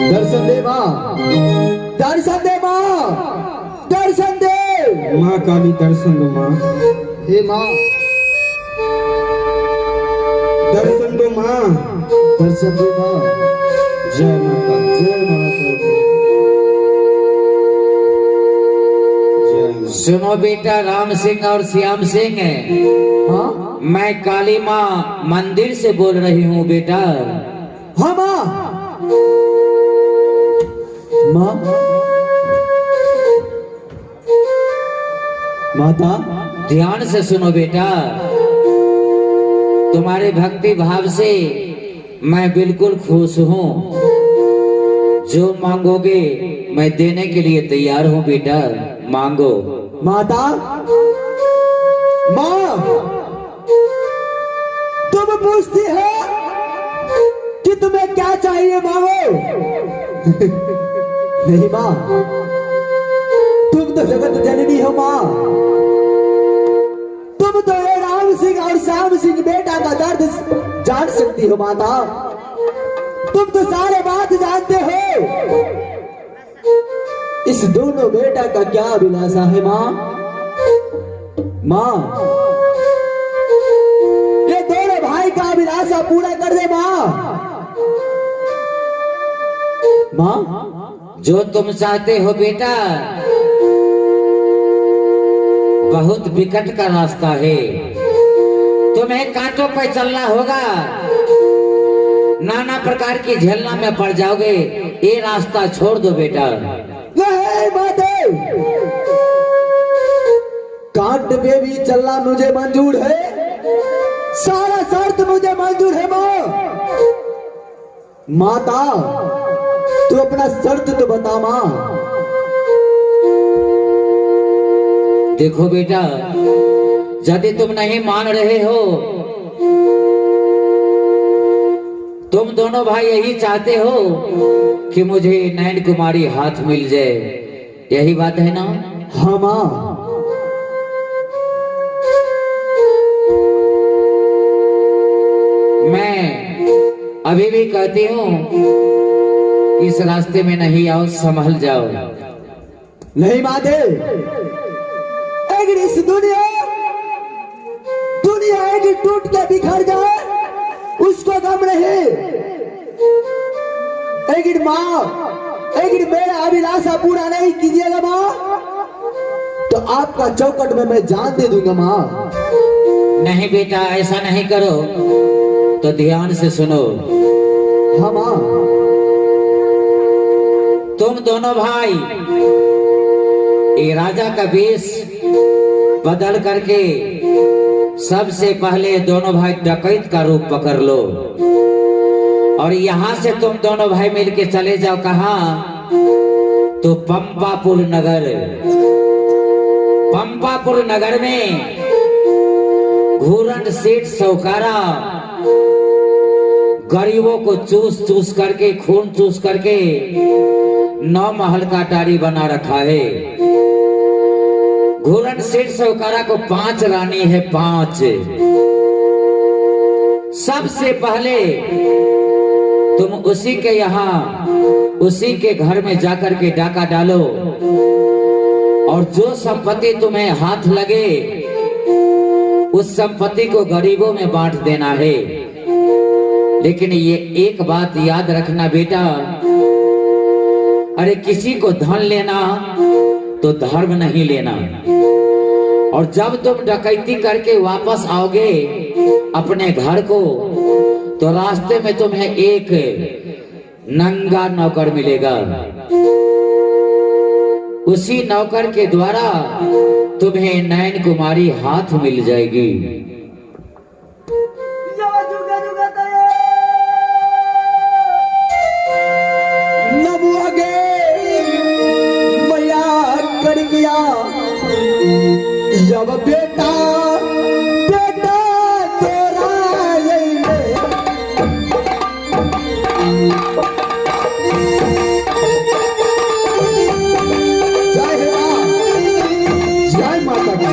दर्शन दे माँ, दर्शन दे माँ, दर्शन दे माँ काली, दर्शन दो माँ। हे माँ, दर्शन दो माँ, दर्शन दे माँ। जय माता, जय माता दी। सुनो बेटा, राम सिंह और श्याम सिंह है। हाँ, मैं काली माँ मंदिर से बोल रही हूँ बेटा। हाँ माँ, माँ, माता ध्यान से सुनो बेटा, तुम्हारे भक्ति भाव से मैं बिल्कुल खुश हूँ। जो मांगोगे मैं देने के लिए तैयार हूँ बेटा, मांगो। माता, माँ, तुम पूछती हो कि तुम्हें क्या चाहिए, मांगो। नहीं माँ, तुम तो जगत जननी हो माँ। तुम तो ये राम सिंह और श्याम सिंह बेटा का दर्द जान सकती हो माता। तुम तो सारे बात जानते हो। इस दोनों बेटा का क्या अभिलाषा है माँ? माँ, ये दोनों भाई का अभिलाषा पूरा कर दे माँ। माँ, जो तुम चाहते हो बेटा, बहुत विकट का रास्ता है। तुम्हें कांटों पर चलना होगा, नाना प्रकार की झेलना में पड़ जाओगे। ये रास्ता छोड़ दो बेटा। माते, कांट पे भी चलना मुझे मंजूर है, सारा शर्त मुझे मंजूर है माँ। माता तू अपना शर्त तो बता माँ। देखो बेटा, यदि तुम नहीं मान रहे हो, तुम दोनों भाई यही चाहते हो कि मुझे नैन कुमारी हाथ मिल जाए, यही बात है ना? हाँ माँ। मैं अभी भी कहती हूँ इस रास्ते में नहीं आओ, संभल जाओ। नहीं माते, अगर इस दुनिया एक टूट के बिखर जाए उसको गम नहीं। एक माँ, एक मेरा अभिलाषा पूरा नहीं कीजिएगा माँ तो आपका चौकट में मैं जान दे दूंगा माँ। नहीं बेटा, ऐसा नहीं करो, तो ध्यान से सुनो। हाँ माँ। तुम दोनों भाई ये राजा का वेश बदल करके सबसे पहले दोनों भाई डकैत का रूप पकड़ लो और यहाँ से तुम दोनों भाई मिलके चले जाओ। कहाँ? तो पंपापुर नगर। पंपापुर नगर में घूरन सेठ सौकारा गरीबों को चूस चूस करके, खून चूस करके 9 महल का अटारी बना रखा है। घूरन सेठ सौकारा को 5 रानी है, 5। सबसे पहले तुम उसी के यहाँ, उसी के घर में जाकर के डाका डालो और जो संपत्ति तुम्हें हाथ लगे उस संपत्ति को गरीबों में बांट देना है। लेकिन ये एक बात याद रखना बेटा, अरे किसी को धन लेना तो धर्म नहीं लेना। और जब तुम डकैती करके वापस आओगे अपने घर को तो रास्ते में तुम्हें एक नंगा नौकर मिलेगा। उसी नौकर के द्वारा तुम्हें नैन कुमारी हाथ मिल जाएगी। जब बेटा बेटा तेरा जय माता दी।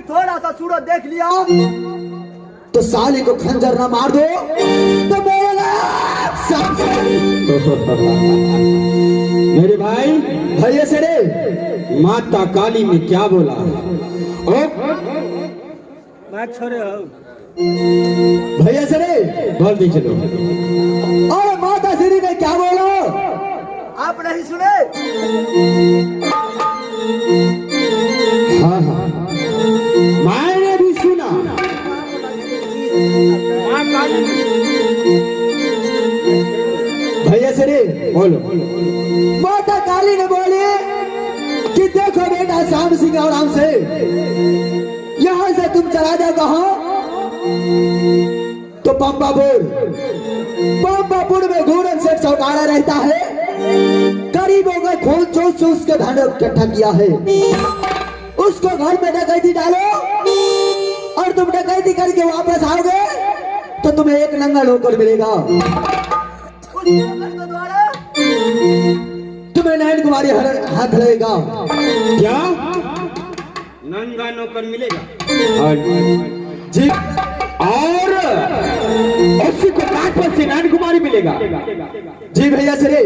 थोड़ा सा सूरज देख लिया तो साली को खंजर ना मार दो तो मेरे भाई भैया से रे माता काली ने क्या बोला? भैया से रे बोल दी चलो। और माता श्री ने क्या बोला आप नहीं सुने? हाँ हाँ मैंने भी सुना। भैया से रे बोलो। माता काली ने बोली कि देखो बेटा श्याम सिंह और हमसे यहाँ से तुम चला जाओ कहाँ तो पंपापुर में घूरन सेठ चौकारा रहता है। गरीबों का खून चूस चूस के धन इकट्ठा किया है। उसको घर में डकैती डालो और तुम डकैती करके वापस आओगे तो तुम्हें एक नंगा नौकर मिलेगा। तुम्हें नयन कुमारी हाथ लगेगा। क्या नंगा नौकर मिलेगा? जी। और उसी को काट पर से नयन कुमारी मिलेगा। जी भैया श्री।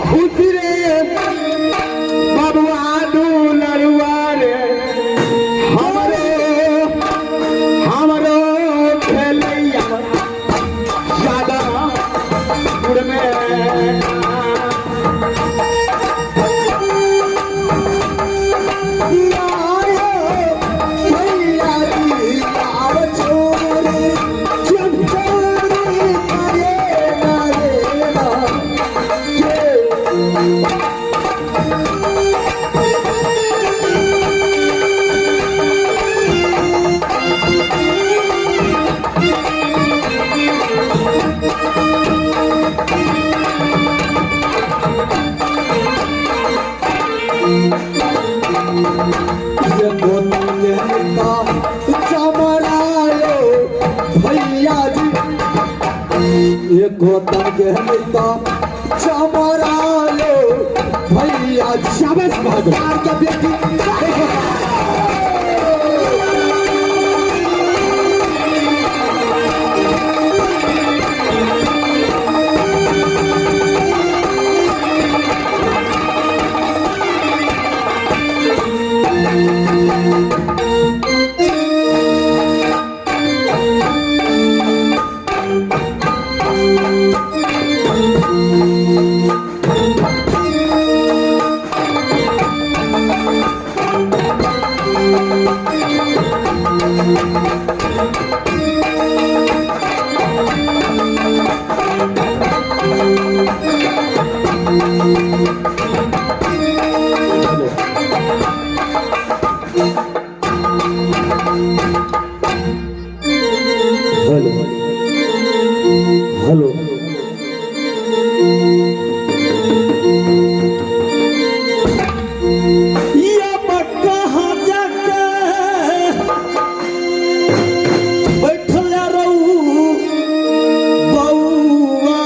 खुशी रे बबुआ लड़ुआ रे हमरो खेलैया ज्यादा उड़ में गोता गहता चमरा लो भैया। शाबाश बहादुर का बेटी। हेलो ये पक्का जाके बैठल रहू बउआ।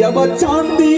अब चांदी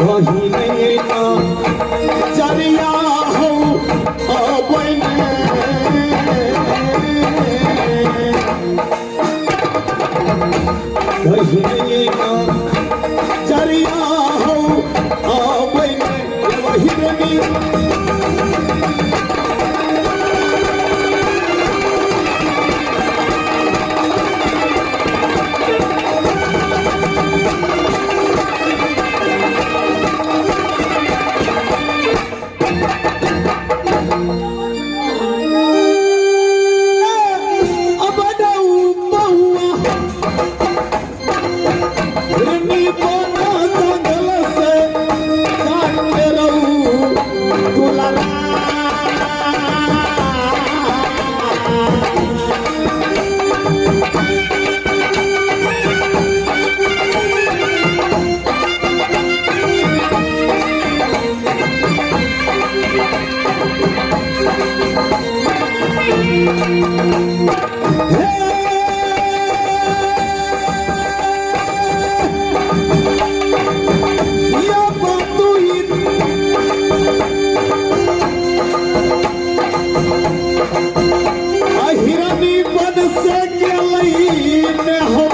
कहीं नहीं ना जरिया हो कहीं नहीं ना जरिया हो वही या बातू हिरनी पद से गेलई ने हम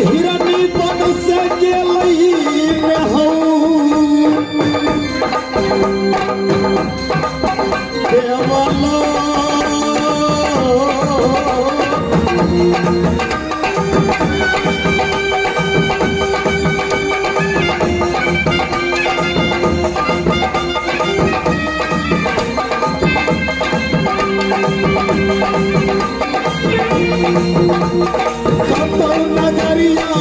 हिरनी पद से गेलई ने हम देवला कतो नजरिया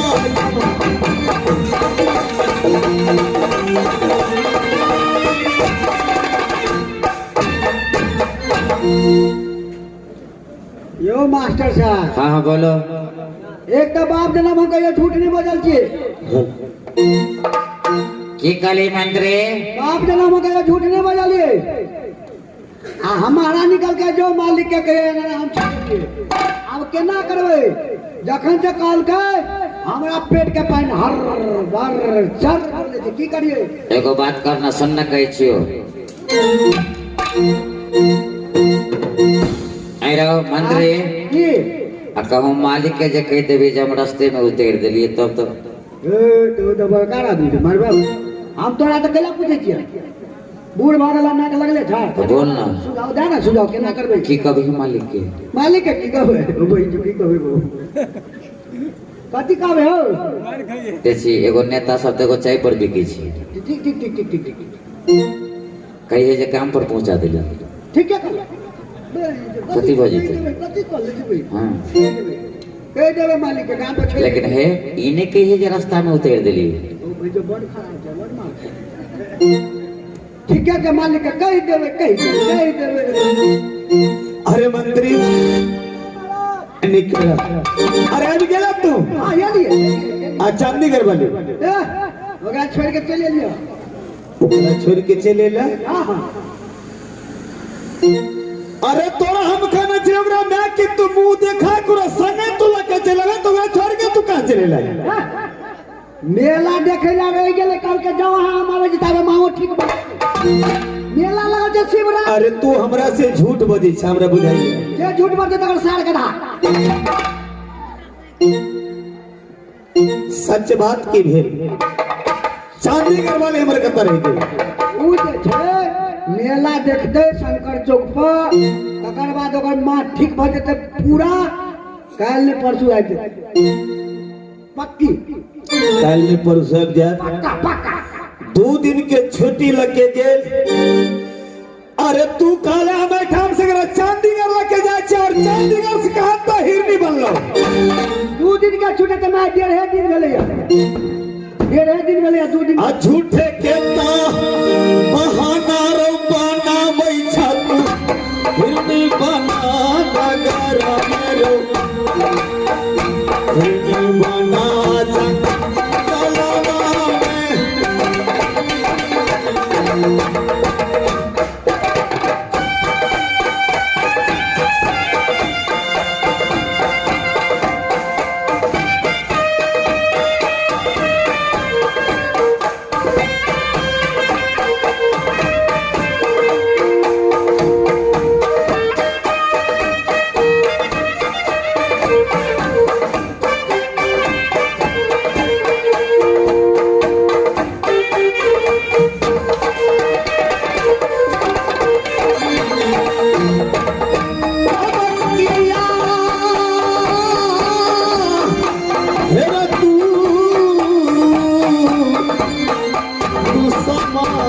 यो मास्टर साहब हाँ हाँ बोलो। एक तो बाप जन्म हम कहियो झूठ नहीं बजल छी। की कली मंत्री? बाप जन्म हम कहियो झूठ नहीं बजलिए। आ हमारा निकल के जो मालिक के कहे ना हम छोड़ अब केना करबे? जखन से काल के हमरा पेट के पानी हर भर चर कर ले की करिए? एगो बात करना सुन न कहै छियो। आई रहो मंत्री की आ कहूँ मालिक के जे कह देवी जे हम रास्ते में उतार दिलिए तब तो ए तो बड़का आदमी मारबे। हम तोरा तो केला पूछे छियै? बूढ़ भागल ना के लगले था तो बोल ना। सुझाव दे ना, सुझाव केना करबे? की कभी मालिक के मालिक के की कहबे? ओ भाई जो की कहबे कथी कहबे हो? देखी एगो नेता सब देखो चाय पर बिकी छी, ठीक ठीक ठीक ठीक ठीक ठीक कहिए जे काम पर पहुंचा दिले। ठीक है कर कथी बजे थे? कथी कर ले भाई? हाँ कह देबे मालिक के काम पे छोड़। लेकिन है इने कहिए जे रास्ता में उतार दिली। ओ भाई जो बड़ खराब है, बड़ मार। ठीक है के मालिक के कह देबे, कह देबे। अरे मंत्री निकला। अरे अभी गेला तू हां ये लिए आ चंडीगढ़ वाले ओकरा छोड़ के चले लियो। ओकरा छोड़ के चले ला। हां हां अरे तोरा हम खाना चाहिए ओकरा मैं कि तू मुंह देखा करो संगे तू लगे चले तो वे छोड़ के तू कहां चले ला? मेला देखे ला रह गेले कल के जाओ हमारे जिताबे माओ ठीक बा। मेला लगा जे शिवरात। अरे तू हमरा से झूठ बजे छ, हमरा बुझाई जे झूठ बोलते तकर सार गधा। सच बात की भेल चंडीगढ़ वाले हमर कत रह गए। उ जे छै मेला देखते शंकर चौक पर, तकर बाद ओकर माँ ठीक भ जेते पूरा काल ने परसू आबि जेते पक्की। कल में परसों आबि जात। पक्का पक्का 2 दिन के छुट्टी लगे गेल। अरे तू काले हमें ठाम से करा चंडीगढ़ लेके जाए छ और चंडीगढ़ से कहां तो हिरनी बनलो। 2 दिन का छुट्टी त मैं 1.5 दिन भेले या 1.5 दिन भेले या 2 दिन। आ झूठे के ता बहाना रो बनाबै छ तू हिरनी बना नगर मेरो हिरनी बना चलवा में। माँ